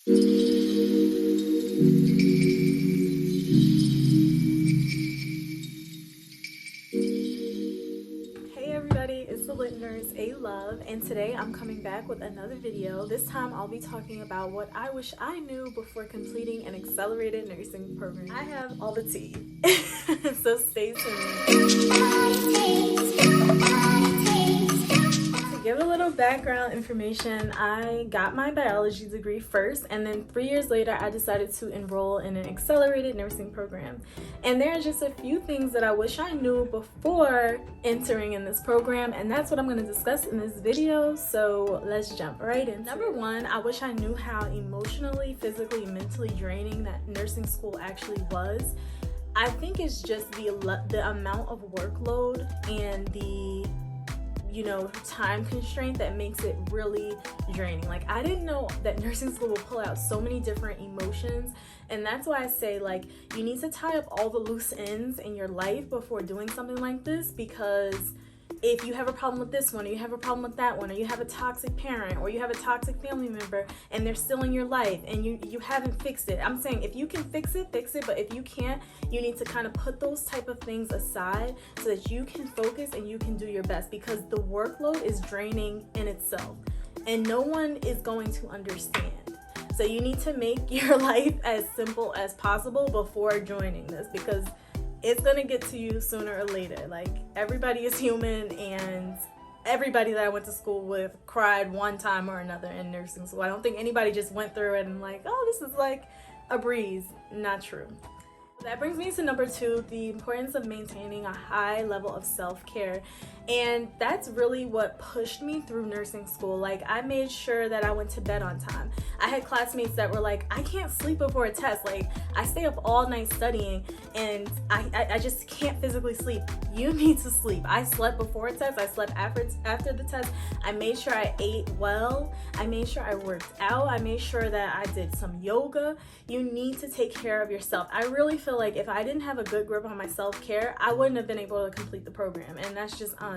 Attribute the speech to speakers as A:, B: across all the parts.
A: Hey everybody, it's the Lit Nurse A Love, and today I'm coming back with another video. This time I'll be talking about what I wish I knew before completing an accelerated nursing program. I have all the tea, so stay tuned. To give a little background information, I got my biology degree first, and then 3 years later I decided to enroll in an accelerated nursing program. And there are just a few things that I wish I knew before entering in this program, and that's what I'm going to discuss in this video, so let's jump right in. Number one, I wish I knew how emotionally, physically, mentally draining that nursing school actually was. I think it's just the amount of workload and the time constraint that makes it really draining. Like, I didn't know that nursing school will pull out so many different emotions, and that's why I say, like, you need to tie up all the loose ends in your life before doing something like this, because if you have a problem with this one, or you have a problem with that one, or you have a toxic parent, or you have a toxic family member, and they're still in your life, and you haven't fixed it. I'm saying, if you can fix it, but if you can't, you need to kind of put those type of things aside so that you can focus and you can do your best, because the workload is draining in itself, and no one is going to understand. So you need to make your life as simple as possible before joining this, because it's gonna get to you sooner or later. Like, everybody is human, and everybody that I went to school with cried one time or another in nursing school. I don't think anybody just went through it and like, oh, this is like a breeze. Not true. That brings me to number two, the importance of maintaining a high level of self-care. And that's really what pushed me through nursing school. Like, I made sure that I went to bed on time. I had classmates that were like, I can't sleep before a test. Like, I stay up all night studying, and I just can't physically sleep. You need to sleep. I slept before a test. I slept after the test. I made sure I ate well. I made sure I worked out. I made sure that I did some yoga. You need to take care of yourself. I really feel like if I didn't have a good grip on my self-care, I wouldn't have been able to complete the program, and that's just honest.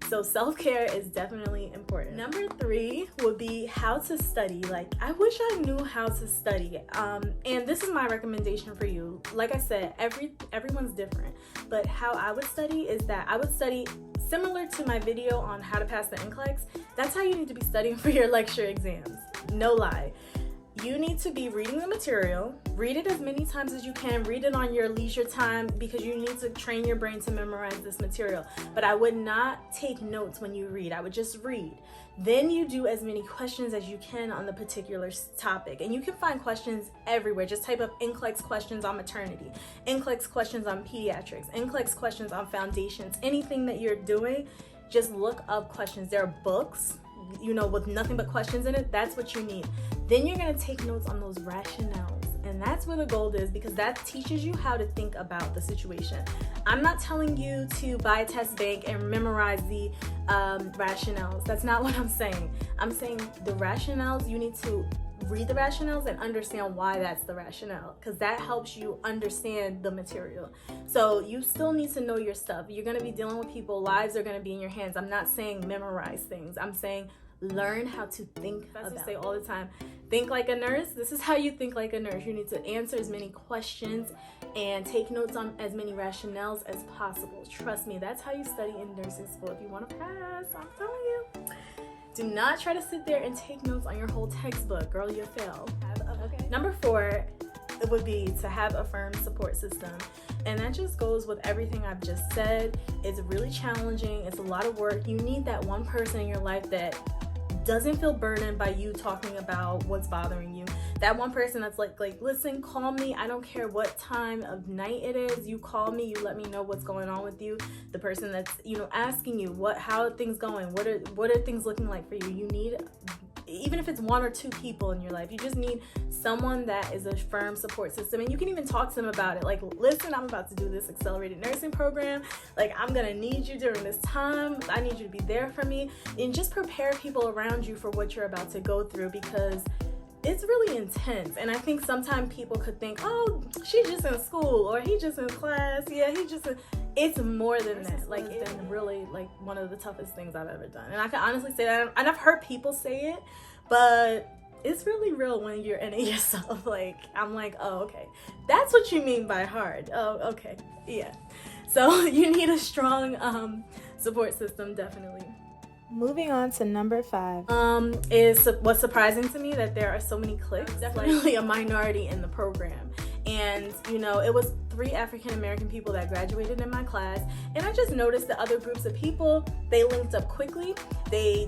A: So self-care is definitely important. Number three would be how to study. Like, I wish I knew how to study, and this is my recommendation for you. Like I said, everyone's different, but how I would study is that I would study similar to my video on how to pass the NCLEX. That's how you need to be studying for your lecture exams. No lie. You need to be reading the material. Read it as many times as you can. Read it on your leisure time, because you need to train your brain to memorize this material. But I would not take notes when you read. I would just read. Then you do as many questions as you can on the particular topic. And you can find questions everywhere. Just type up NCLEX questions on maternity, NCLEX questions on pediatrics, NCLEX questions on foundations. Anything that you're doing, just look up questions. There are books, with nothing but questions in it. That's what you need. Then you're going to take notes on those rationales, and that's where the gold is, because that teaches you how to think about the situation. I'm not telling you to buy a test bank and memorize the rationales. That's not what I'm saying. I'm saying the rationales, you need to read the rationales and understand why that's the rationale, because that helps you understand the material. So you still need to know your stuff. You're going to be dealing with people. Lives are going to be in your hands. I'm not saying memorize things. I'm saying learn how to think. As I say all the time, think like a nurse. This is how you think like a nurse. You need to answer as many questions and take notes on as many rationales as possible. Trust me, that's how you study in nursing school. If you want to pass, I'm telling you. Do not try to sit there and take notes on your whole textbook. Girl, you'll fail. Okay. Number four, it would be to have a firm support system. And that just goes with everything I've just said. It's really challenging. It's a lot of work. You need that one person in your life that doesn't feel burdened by you talking about what's bothering you. That one person that's like, listen, call me. I don't care what time of night it is. You call me, you let me know what's going on with you. The person that's, asking you how are things going? What are things looking like for you? You need, even if it's one or two people in your life, you just need someone that is a firm support system. And you can even talk to them about it. Like, listen, I'm about to do this accelerated nursing program. Like, I'm gonna need you during this time. I need you to be there for me. And just prepare people around you for what you're about to go through, because it's really intense. And I think sometimes people could think, oh, she's just in school, or he just in class. Yeah, it's more than that. Like, it's been really like one of the toughest things I've ever done. And I can honestly say that, and I've heard people say it, but it's really real when you're in it yourself. Like, I'm like, oh, okay, that's what you mean by hard. Oh, okay, yeah. So you need a strong support system, definitely. Moving on to number 5, is what's surprising to me, that there are so many cliques. Definitely a minority in the program, and you know, it was 3 African American people that graduated in my class, and I just noticed that other groups of people, they linked up quickly. They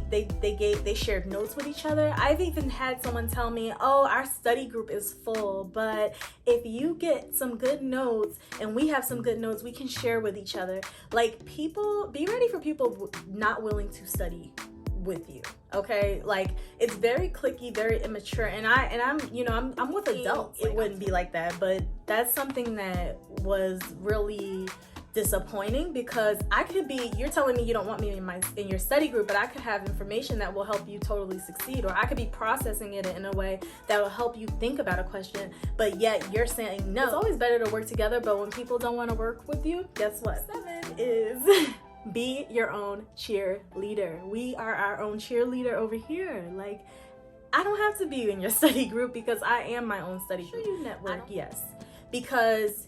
A: shared notes with each other. I've even had someone tell me, oh, our study group is full, but if you get some good notes and we have some good notes, we can share with each other. Like, people, be ready for people not willing to study with you, okay? Like, it's very cliquey, very immature, and I'm you know, I'm with adults. It wouldn't be like that, but that's something that was really disappointing, because I could be, you're telling me you don't want me in your study group, but I could have information that will help you totally succeed, or I could be processing it in a way that will help you think about a question, but yet you're saying no. It's always better to work together, but when people don't want to work with you, guess what? 7 is be your own cheerleader. We are our own cheerleader over here. Like, I don't have to be in your study group because I am my own study group. You network, yes, because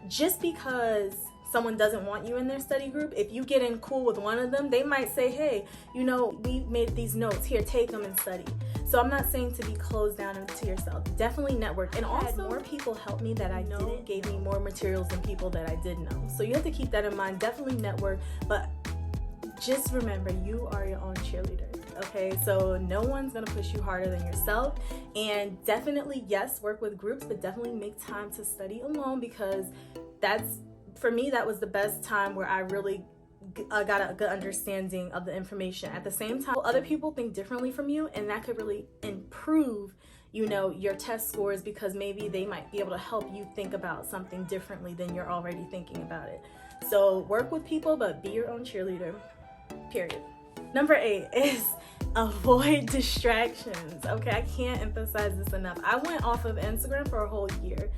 A: just because someone doesn't want you in their study group, if you get in cool with one of them, they might say, hey, you know, we made these notes, here, take them and study. So I'm not saying to be closed down into yourself. Definitely network. And also, more people helped me that I know gave me more materials than people that I did know. So you have to keep that in mind. Definitely network, but just remember, you are your own cheerleader, okay? So no one's gonna push you harder than yourself. And definitely, yes, work with groups, but definitely make time to study alone, because that's, for me, that was the best time where I really got a good understanding of the information. At the same time, other people think differently from you, and that could really improve, you know, your test scores, because maybe they might be able to help you think about something differently than you're already thinking about it. So work with people, but be your own cheerleader, period. Number 8 is avoid distractions. Okay, I can't emphasize this enough. I went off of Instagram for a whole year.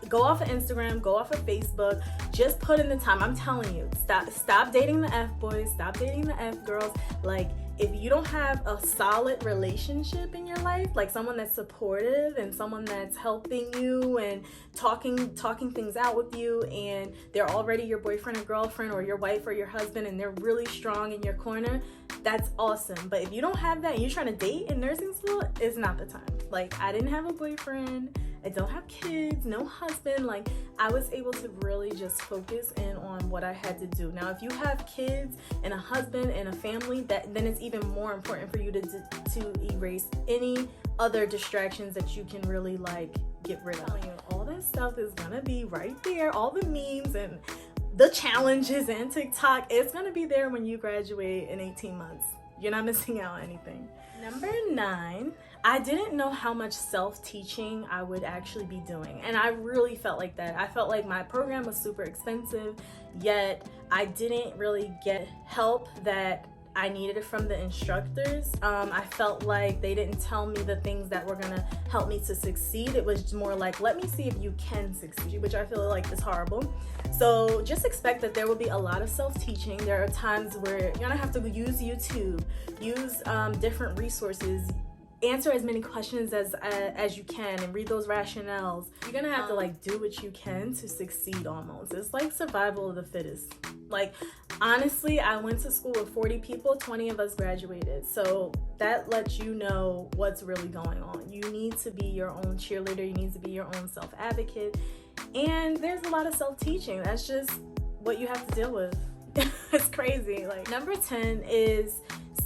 A: Go off of Instagram, go off of Facebook, just put in the time. I'm telling you, stop dating the F-boys, stop dating the F-girls. Like, if you don't have a solid relationship in your life, like someone that's supportive and someone that's helping you and talking things out with you, and they're already your boyfriend or girlfriend or your wife or your husband, and they're really strong in your corner, that's awesome. But if you don't have that and you're trying to date in nursing school, it's not the time. Like, I didn't have a boyfriend, I don't have kids, no husband. Like, I was able to really just focus in on what I had to do. Now, if you have kids and a husband and a family, then it's even more important for you to erase any other distractions that you can really, like, get rid of. All that stuff is gonna be right there. All the memes and the challenges and TikTok, it's gonna be there when you graduate in 18 months. You're not missing out on anything. Number 9, I didn't know how much self-teaching I would actually be doing, and I really felt like that. I felt like my program was super expensive, yet I didn't really get help that I needed it from the instructors. I felt like they didn't tell me the things that were gonna help me to succeed. It was more like, let me see if you can succeed, which I feel like is horrible. So just expect that there will be a lot of self-teaching. There are times where you're gonna have to use YouTube, use different resources, answer as many questions as you can, and read those rationales. You're gonna have to, like, do what you can to succeed almost. It's like survival of the fittest. Like, honestly, I went to school with 40 people, 20 of us graduated. So that lets you know what's really going on. You need to be your own cheerleader. You need to be your own self-advocate. And there's a lot of self-teaching. That's just what you have to deal with. It's crazy. Like, number 10 is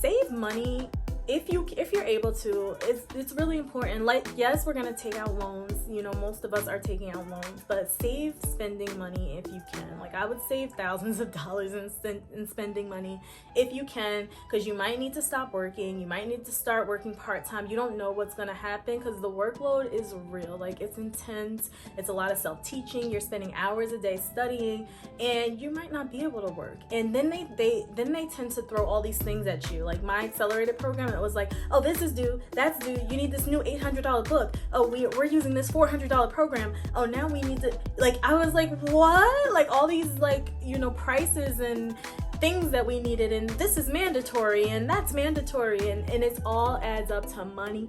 A: save money. If you're able to, it's really important. Like, yes, we're gonna take out loans, you know, most of us are taking out loans, but save spending money if you can. Like, I would save thousands of dollars in spending money if you can, because you might need to stop working, you might need to start working part-time. You don't know what's gonna happen, because the workload is real. Like, it's intense, it's a lot of self-teaching, you're spending hours a day studying, and you might not be able to work. And then they tend to throw all these things at you. Like, my accelerated program, it was like, oh, this is due, that's due, you need this new $800 book, oh, we're using this $400 program, oh, now we need to, like, I was like, what? Like, all these, like, you know, prices and things that we needed, and this is mandatory and that's mandatory, and it all adds up to money.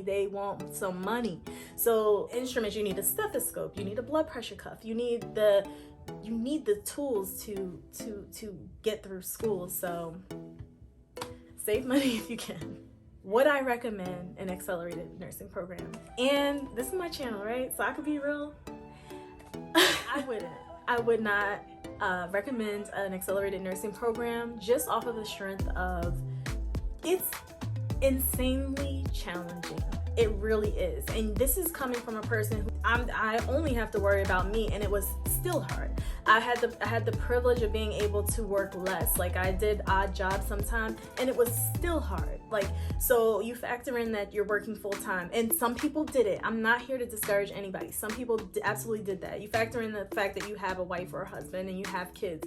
A: They want some money. So instruments, you need a stethoscope, you need a blood pressure cuff, you need the tools to get through school. So save money if you can. Would I recommend an accelerated nursing program? And this is my channel, right? So I could be real. I wouldn't. I would not recommend an accelerated nursing program just off of the strength of it's insanely challenging. It really is. And this is coming from a person who I only have to worry about me, and it was still hard. I had the privilege of being able to work less. Like, I did odd jobs sometimes, and it was still hard. Like, so you factor in that you're working full time, and some people did it. I'm not here to discourage anybody. Some people absolutely did that. You factor in the fact that you have a wife or a husband and you have kids.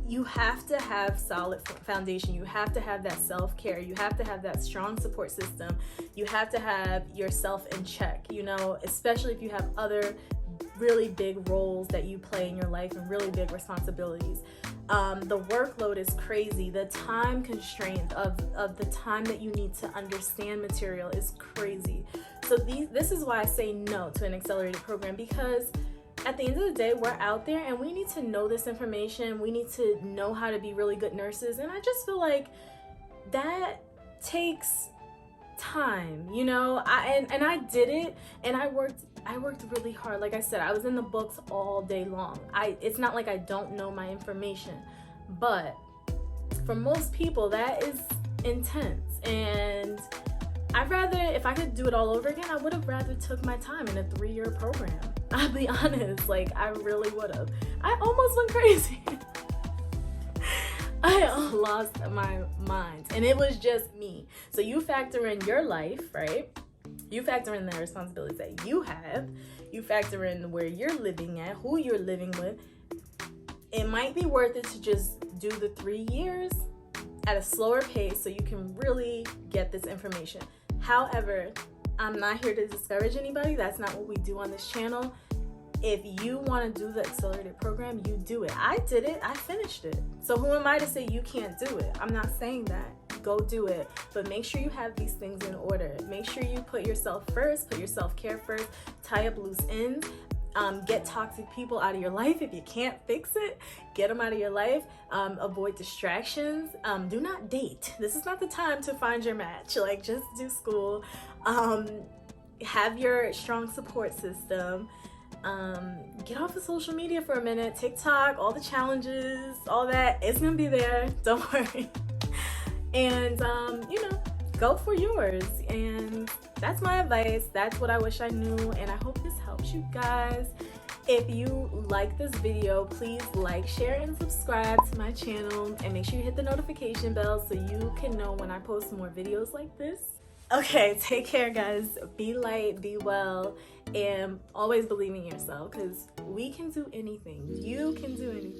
A: You have to have solid foundation. You have to have that self-care. You have to have that strong support system. You have to have yourself in check, you know, especially if you have other really big roles that you play in your life and really big responsibilities. The workload is crazy. The time constraint of the time that you need to understand material is crazy. So this is why I say no to an accelerated program, because at the end of the day, we're out there and we need to know this information. We need to know how to be really good nurses. And I just feel like that takes time, you know. I did it, and I worked really hard. Like I said, I was in the books all day long. It's not like I don't know my information, but for most people that is intense. And I'd rather, if I could do it all over again, I would have rather took my time in a 3-year program. I'll be honest, like, I really would have. I almost went crazy. I lost my mind, and it was just me. So you factor in your life, right? You factor in the responsibilities that you have. You factor in where you're living at, who you're living with. It might be worth it to just do the 3 years at a slower pace so you can really get this information. However, I'm not here to discourage anybody. That's not what we do on this channel. If you want to do the accelerated program, you do it. I did it. I finished it. So who am I to say you can't do it? I'm not saying that. Go do it. But make sure you have these things in order. Make sure you put yourself first, put your self-care first, tie up loose ends. Get toxic people out of your life. If you can't fix it, get them out of your life. Avoid distractions. Do not date. This is not the time to find your match. Like, just do school. Have your strong support system. Get off of social media for a minute. TikTok, all the challenges, all that, it's gonna be there. Don't worry. And you know, go for yours. And that's my advice. That's what I wish I knew, and I hope this helps you guys. If you like this video, please like, share, and subscribe to my channel, and make sure you hit the notification bell so you can know when I post more videos like this. Okay, take care, guys. Be light, be well, and always believe in yourself, because we can do anything. You can do anything.